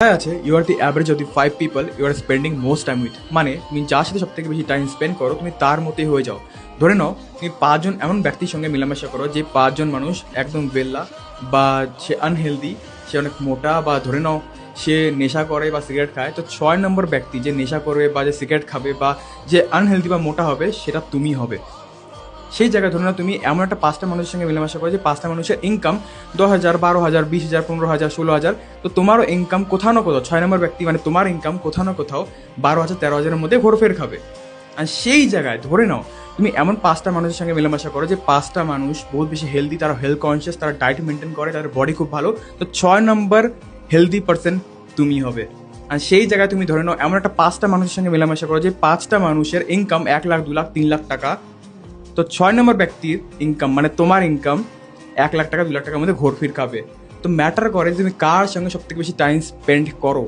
আছে you are the average of the 5 people you are spending most time with. মানে তুমি যার সাথে সব থেকে বেশি টাইম স্পেন্ড করো তুমি তার মতোই হয়ে যাও। ধরে নাও তুমি 5 জন এমন ব্যক্তির সঙ্গে মেলামেশা করো যে 5 জন মানুষ একদম বেল্লা, বা সে আনহেলদি, সে অনেক মোটা, বা ধরে নাও সে নেশা করে বা সিগারেট খায়। তো 6 নম্বর ব্যক্তি যে নেশা করবে বা যে সিগারেট খাবে বা যে আনহেলদি বা মোটা হবে সেটা তুমি হবে। সেই জায়গায় ধরে নাও তুমি এমন একটা 5টা মানুষের সঙ্গে মেলামেশা করো যে 5টা মানুষের ইনকাম 10,000, 12,000, 20,000, 15,000, 16,000। তো তোমারও ইনকাম কোথাও না কোথাও 6 নম্বর ব্যক্তি মানে তোমার ইনকাম কোথাও না কোথাও 12,000, 13,000-এর মধ্যে ঘোরফের খাবে। আর সেই জায়গায় ধরে নাও তুমি এমন 5টা মানুষের সঙ্গে মেলামেশা করো যে 5টা মানুষ বহুত বেশি হেলদি, তারা হেলথ কনসিয়াস, তারা ডায়েট মেনটেন করে, তাদের বডি খুব ভালো। তো 6 নম্বর হেলদি পার্সন তুমি হবে। আর সেই জায়গায় তুমি ধরে নাও এমন একটা 5টা মানুষের সঙ্গে মেলামেশা করো যে 5টা মানুষের ইনকাম 1 লাখ, 2 লাখ, 3 লাখ টাকা। তো 6 নম্বর ব্যক্তির ইনকাম মানে তোমার ইনকাম 1 লাখ টাকা, 2 লাখ টাকার মধ্যে ঘোরফির খাবে। তো ম্যাটার করে যে তুমি কার সঙ্গে সব থেকে বেশি টাইম স্পেন্ড করো।